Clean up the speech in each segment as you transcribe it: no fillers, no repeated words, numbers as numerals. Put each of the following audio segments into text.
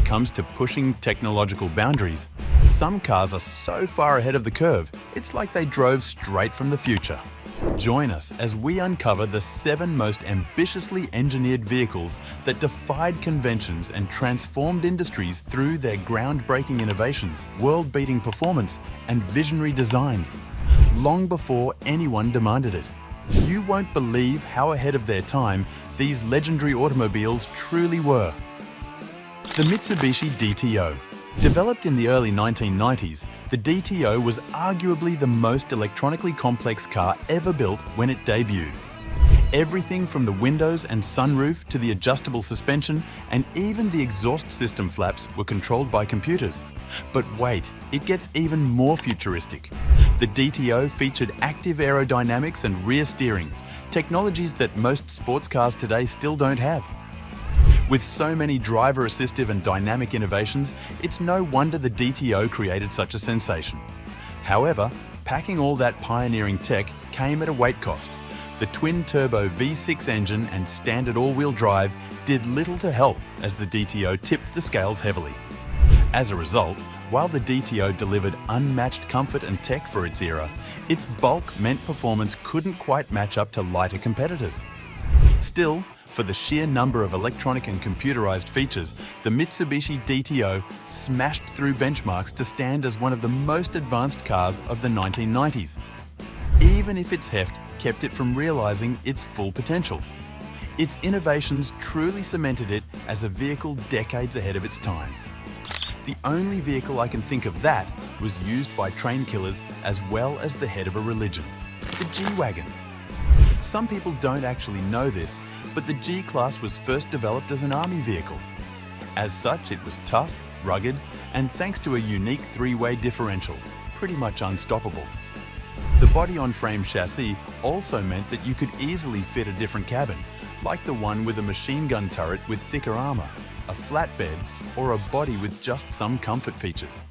comes to pushing technological boundaries, some cars are so far ahead of the curve, it's like they drove straight from the future. Join us as we uncover the 7 most ambitiously engineered vehicles that defied conventions and transformed industries through their groundbreaking innovations, world-beating performance, and visionary designs, long before anyone demanded it. You won't believe how ahead of their time these legendary automobiles truly were. The Mitsubishi DTO. Developed in the early 1990s, the DTO was arguably the most electronically complex car ever built when it debuted. Everything from the windows and sunroof to the adjustable suspension and even the exhaust system flaps were controlled by computers. But wait, it gets even more futuristic. The DTO featured active aerodynamics and rear steering, technologies that most sports cars today still don't have. With so many driver assistive and dynamic innovations, it's no wonder the DTO created such a sensation. However, packing all that pioneering tech came at a weight cost. The twin-turbo V6 engine and standard all-wheel drive did little to help as the DTO tipped the scales heavily. As a result, while the DTO delivered unmatched comfort and tech for its era, its bulk meant performance couldn't quite match up to lighter competitors. Still, for the sheer number of electronic and computerized features, the Mitsubishi DTO smashed through benchmarks to stand as one of the most advanced cars of the 1990s, even if its heft kept it from realizing its full potential. Its innovations truly cemented it as a vehicle decades ahead of its time. The only vehicle I can think of that was used by train killers as well as the head of a religion, the G-Wagon. Some people don't actually know this, but the G-Class was first developed as an army vehicle. As such, it was tough, rugged, and thanks to a unique 3-way differential, pretty much unstoppable. The body-on-frame chassis also meant that you could easily fit a different cabin, like the one with a machine gun turret with thicker armor, a flatbed, or a body with just some comfort features.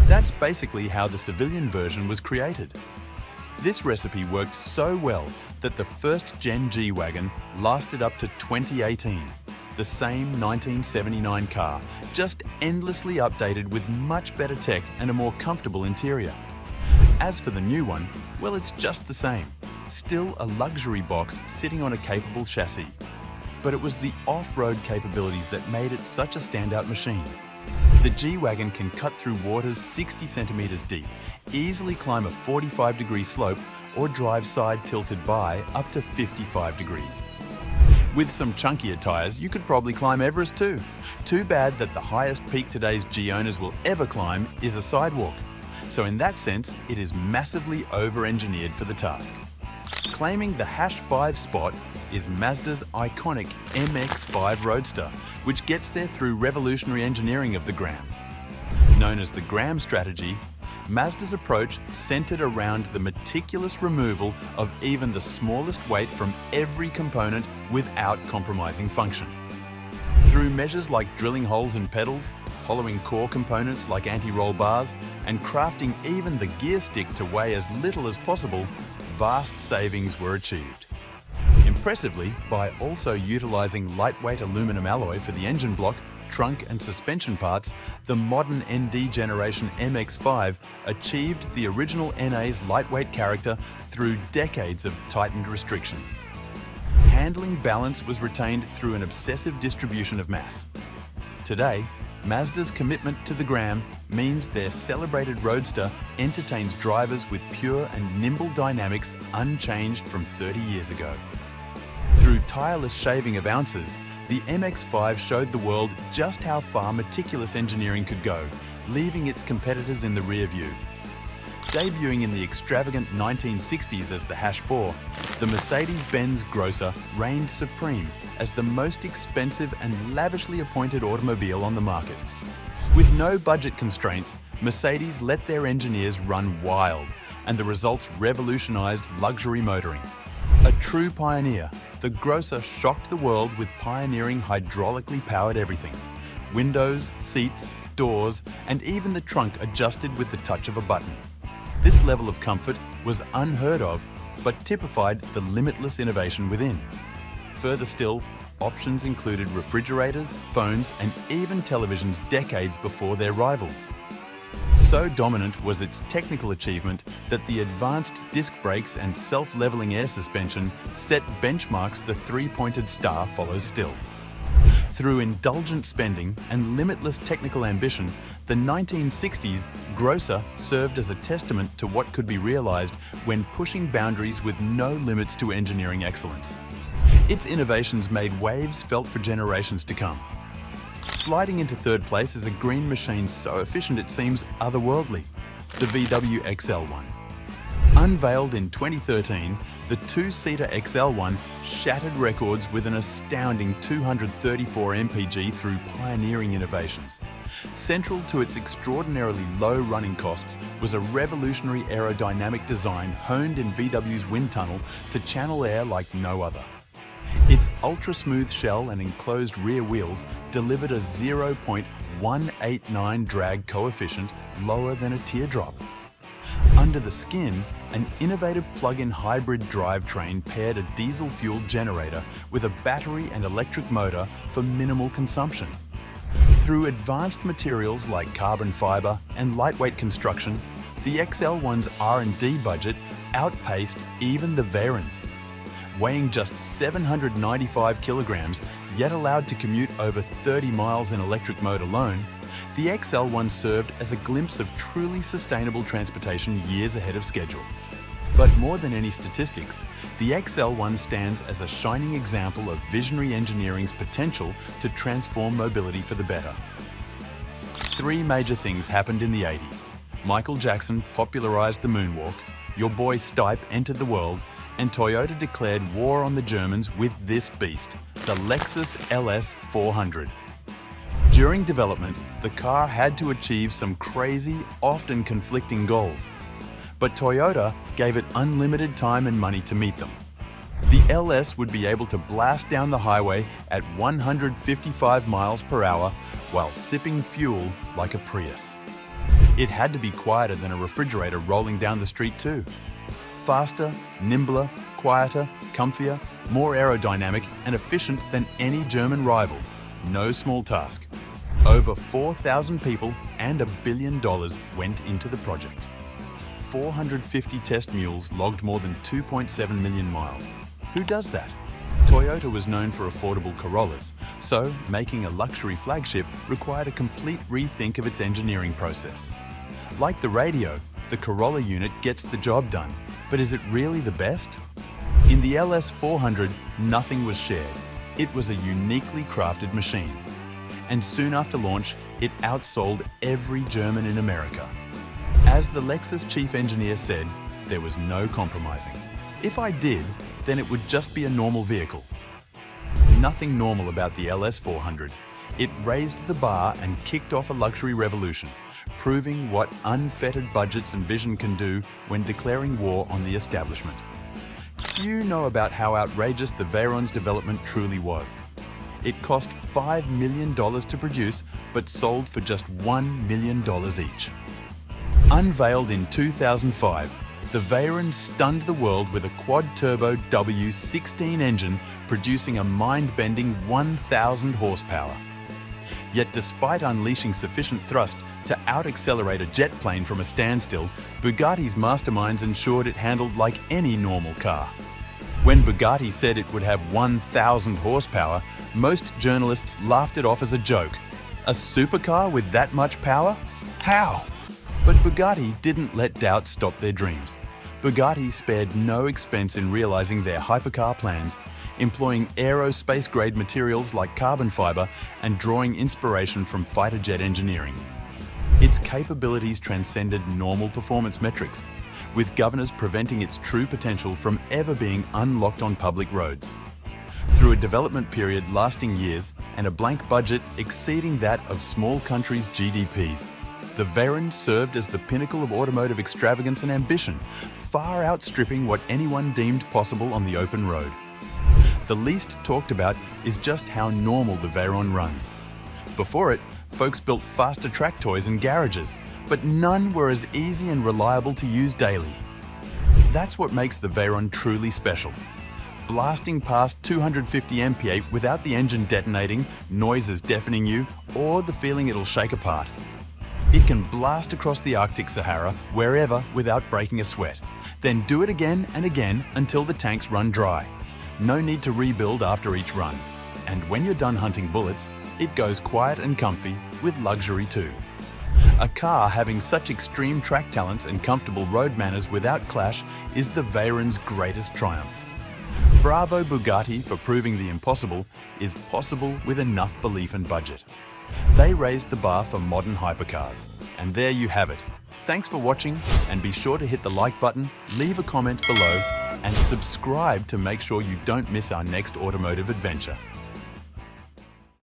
That's basically how the civilian version was created. This recipe worked so well that the first-gen G-Wagon lasted up to 2018, the same 1979 car, just endlessly updated with much better tech and a more comfortable interior. As for the new one, well, it's just the same, still a luxury box sitting on a capable chassis. But it was the off-road capabilities that made it such a standout machine. The G-Wagon can cut through waters 60 centimeters deep, easily climb a 45-degree slope, or drive side-tilted by up to 55 degrees. With some chunkier tyres, you could probably climb Everest too. Too bad that the highest peak today's G owners will ever climb is a sidewalk. So in that sense, it is massively over-engineered for the task. Claiming the #5 spot is Mazda's iconic MX-5 Roadster, which gets there through revolutionary engineering of the Gram. Known as the Gram strategy, Mazda's approach centered around the meticulous removal of even the smallest weight from every component without compromising function. Through measures like drilling holes in pedals, hollowing core components like anti-roll bars, and crafting even the gear stick to weigh as little as possible, vast savings were achieved. Impressively, by also utilizing lightweight aluminum alloy for the engine block, trunk and suspension parts, the modern ND generation MX-5 achieved the original NA's lightweight character through decades of tightened restrictions. Handling balance was retained through an obsessive distribution of mass. Today, Mazda's commitment to the Gram means their celebrated Roadster entertains drivers with pure and nimble dynamics unchanged from 30 years ago. Through tireless shaving of ounces, the MX-5 showed the world just how far meticulous engineering could go, leaving its competitors in the rear view. Debuting in the extravagant 1960s as the #4, the Mercedes-Benz Grosser reigned supreme as the most expensive and lavishly appointed automobile on the market. With no budget constraints, Mercedes let their engineers run wild, and the results revolutionized luxury motoring. A true pioneer, the Grosser shocked the world with pioneering hydraulically powered everything. Windows, seats, doors, and even the trunk adjusted with the touch of a button. This level of comfort was unheard of, but typified the limitless innovation within. Further still, options included refrigerators, phones, and even televisions decades before their rivals. So dominant was its technical achievement that the advanced disc brakes and self-leveling air suspension set benchmarks the three-pointed star follows still. Through indulgent spending and limitless technical ambition, the 1960s Grosser served as a testament to what could be realized when pushing boundaries with no limits to engineering excellence. Its innovations made waves felt for generations to come. Sliding into third place is a green machine so efficient it seems otherworldly, the VW XL1. Unveiled in 2013, the two-seater XL1 shattered records with an astounding 234 mpg through pioneering innovations. Central to its extraordinarily low running costs was a revolutionary aerodynamic design honed in VW's wind tunnel to channel air like no other. Its ultra-smooth shell and enclosed rear wheels delivered a 0.189 drag coefficient lower than a teardrop. Under the skin, an innovative plug-in hybrid drivetrain paired a diesel-fueled generator with a battery and electric motor for minimal consumption. Through advanced materials like carbon fiber and lightweight construction, the XL1's R&D budget outpaced even the Veyrons. Weighing just 795 kilograms, yet allowed to commute over 30 miles in electric mode alone, the XL1 served as a glimpse of truly sustainable transportation years ahead of schedule. But more than any statistics, the XL1 stands as a shining example of visionary engineering's potential to transform mobility for the better. Three major things happened in the 80s. Michael Jackson popularized the moonwalk, your boy Stipe entered the world, and Toyota declared war on the Germans with this beast, the Lexus LS 400. During development, the car had to achieve some crazy, often conflicting goals. But Toyota gave it unlimited time and money to meet them. The LS would be able to blast down the highway at 155 miles per hour while sipping fuel like a Prius. It had to be quieter than a refrigerator rolling down the street too. Faster, nimbler, quieter, comfier, more aerodynamic and efficient than any German rival. No small task. Over 4,000 people and $1 billion went into the project. 450 test mules logged more than 2.7 million miles. Who does that? Toyota was known for affordable Corollas, so making a luxury flagship required a complete rethink of its engineering process. Like the radio, the Corolla unit gets the job done, but is it really the best? In the LS 400, nothing was shared. It was a uniquely crafted machine. And soon after launch, it outsold every German in America. As the Lexus chief engineer said, there was no compromising. If I did, then it would just be a normal vehicle. Nothing normal about the LS 400. It raised the bar and kicked off a luxury revolution, proving what unfettered budgets and vision can do when declaring war on the establishment. Few know about how outrageous the Veyron's development truly was. It cost $5 million to produce, but sold for just $1 million each. Unveiled in 2005, the Veyron stunned the world with a quad-turbo W16 engine producing a mind-bending 1,000 horsepower. Yet despite unleashing sufficient thrust to out-accelerate a jet plane from a standstill, Bugatti's masterminds ensured it handled like any normal car. When Bugatti said it would have 1,000 horsepower, most journalists laughed it off as a joke. A supercar with that much power? How? But Bugatti didn't let doubt stop their dreams. Bugatti spared no expense in realizing their hypercar plans, employing aerospace-grade materials like carbon fiber and drawing inspiration from fighter jet engineering. Its capabilities transcended normal performance metrics, with governors preventing its true potential from ever being unlocked on public roads. Through a development period lasting years and a blank budget exceeding that of small countries' GDPs, the Veyron served as the pinnacle of automotive extravagance and ambition, far outstripping what anyone deemed possible on the open road. The least talked about is just how normal the Veyron runs. Before it, folks built faster track toys in garages, but none were as easy and reliable to use daily. That's what makes the Veyron truly special. blasting past 250 mph without the engine detonating, noises deafening you, or the feeling it'll shake apart. It can blast across the Arctic Sahara wherever without breaking a sweat. Then do it again and again until the tanks run dry. No need to rebuild after each run. And when you're done hunting bullets, it goes quiet and comfy with luxury too. A car having such extreme track talents and comfortable road manners without clash is the Veyron's greatest triumph. Bravo Bugatti for proving the impossible is possible with enough belief and budget. They raised the bar for modern hypercars. And there you have it. Thanks for watching, and be sure to hit the like button, leave a comment below, and subscribe to make sure you don't miss our next automotive adventure.